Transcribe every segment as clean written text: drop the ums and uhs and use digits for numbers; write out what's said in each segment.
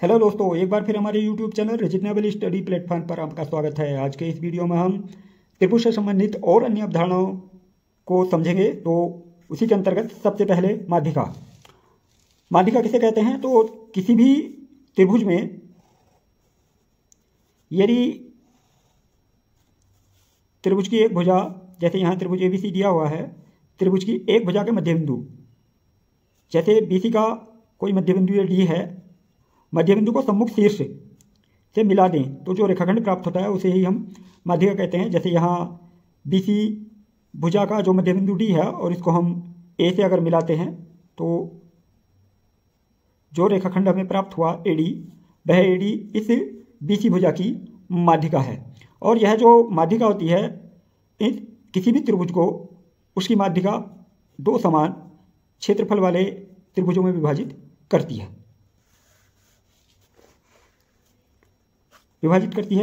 Hello दोस्तों, एक बार फिर हमारे YouTube channel reasonable study platform पर आपका स्वागत है। आज के इस वीडियो में हम त्रिभुज से संबंधित और अन्य अवधारणाओं को समझेंगे। तो उसी के अंतर्गत सबसे पहले माध्यिका। माध्यिका किसे कहते हैं? तो किसी भी त्रिभुज में यदि त्रिभुज की एक भुजा, जैसे यहाँ त्रिभुज ABC दिया हुआ है, त्रिभुज की एक भुजा के मध्य बिंदु, जैसे BC का कोई मध्य बिंदु D है, मध्य बिंदु को सम्मुख शीर्ष से मिला दें तो जो रेखाखंड प्राप्त होता है उसे ही हम माध्यिका कहते हैं। जैसे यहाँ BC भुजा का जो मध्य बिंदु D है और इसको हम A से अगर मिलाते हैं तो जो रेखाखंड हमें प्राप्त हुआ AD, वह AD इस BC भुजा की माध्यिका है। और यह जो माध्यिका होती है इस किसी भी त्रिभुज को उसकी माध्यिका दो समान क्षेत्रफल वाले त्रिभुजों में विभाजित करती है।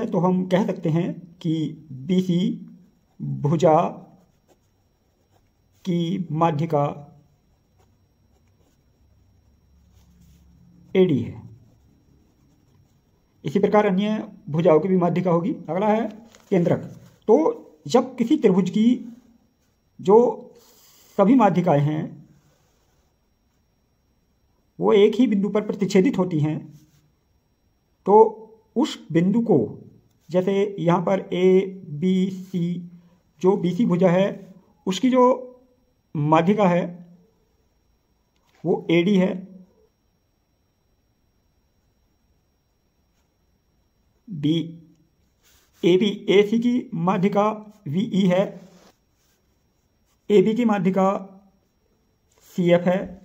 तो हम कह सकते हैं कि BC भुजा की माध्यिका AD है। इसी प्रकार अन्य भुजाओं की भी माध्यिका होगी। अगला है केंद्रक। तो जब किसी त्रिभुज की जो सभी माध्यिकाएं हैं वो एक ही बिंदु पर प्रतिच्छेदित होती हैं, तो उस बिंदु को, जैसे यहाँ पर ABC, जो BC भुजा है उसकी जो माध्यिका है वो AD है, AC की माध्यिका VE है, AB की माध्यिका CF है।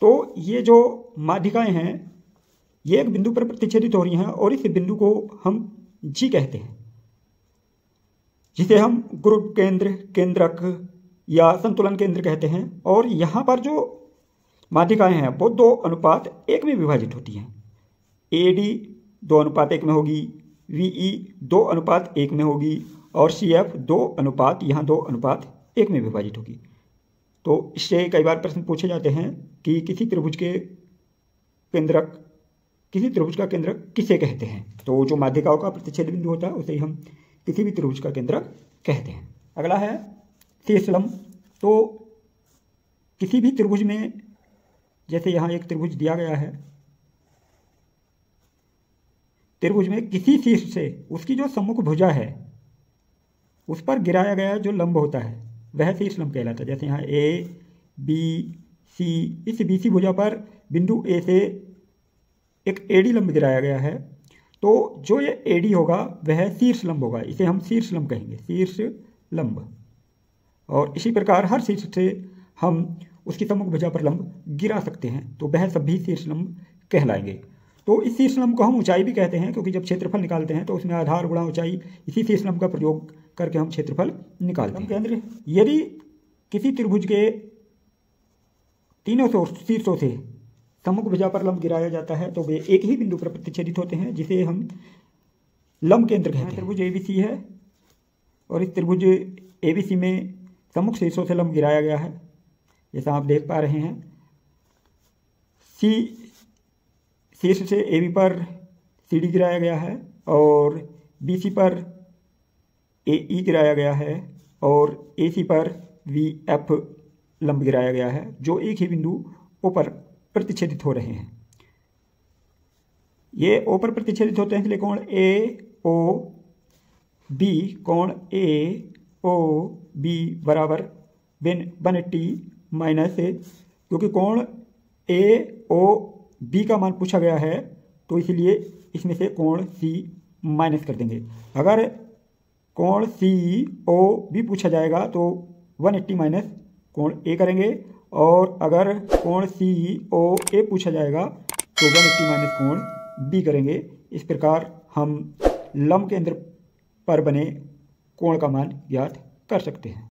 तो ये जो माध्यिकाएं हैं ये एक बिंदु पर प्रतिच्छेदित हो रही हैं और इस बिंदु को हम G कहते हैं, जिसे हम गुरु केंद्र, केंद्रक या संतुलन केंद्र कहते हैं। और यहाँ पर जो माध्यिकाएं हैं वो 2:1 में विभाजित होती हैं। AD 2:1 में होगी, VE 2:1 में होगी और CF 2:1 में विभाजित होगी। तो इससे कई बार प्रश्न पूछे जाते हैं कि किसी त्रिभुज का केंद्रक किसे कहते हैं। तो जो माध्यिकाओं का प्रतिच्छेद बिंदु होता है उसे ही हम किसी भी त्रिभुज का केंद्रक कहते हैं। अगला है शीर्षलंब। तो किसी भी त्रिभुज में, जैसे यहाँ एक त्रिभुज दिया गया है, त्रिभुज में किसी शीर्ष से उसकी जो सम्मुख भुजा है उस पर गिराया गया जो लंब होता है वह शीर्षलंब कहलाता है। जैसे यहाँ ABC, इस BC भुजा पर बिंदु A से एक AD लंब गिराया गया है, तो जो ये AD होगा वह शीर्षलंब होगा, इसे हम शीर्षलंब कहेंगे, शीर्षलंब। और इसी प्रकार हर शीर्ष से हम उसकी सम्मुख भुजा पर लंब गिरा सकते हैं, तो वह सभी शीर्षलंब कहलाएंगे। तो इस शीर्षलंब को हम ऊंचाई भी कहते हैं, क्योंकि जब क्षेत्रफल निकालते हैं तो उसमें आधार गुणा ऊंचाई, इसी शीर्षलंब का प्रयोग करके हम क्षेत्रफल निकालते हैं। केंद्र, यदि किसी त्रिभुज के तीनों शीर्षों से सम्मुख भुजा पर लंब गिराया जाता है तो वे एक ही बिंदु पर प्रतिच्छेदित होते हैं, जिसे हम लंब केंद्र कहते हैं। त्रिभुज ABC है और इस त्रिभुज ABC में सम्मुख शीर्षों से लंब गिराया गया है, जैसा आप देख पा रहे हैं। शीर्ष से AB पर CD गिराया गया है और BC पर AE गिराया गया है और AC पर VF लंब गिराया गया है, जो एक ही बिंदु O पर प्रतिच्छेदित हो रहे हैं। ये O पर प्रतिच्छेदित होते हैं, इसलिए कोण AOB, कोण AOB बराबर 180 माइनस, क्योंकि कोण AOB का मान पूछा गया है तो इसलिए इसमें से कोण C माइनस कर देंगे। अगर कोण COB पूछा जाएगा तो 180 माइनस कोण A करेंगे, और अगर कोण COA पूछा जाएगा तो 180 माइनस कोण B करेंगे। इस प्रकार हम लंब केंद्र पर बने कोण का मान ज्ञात कर सकते हैं।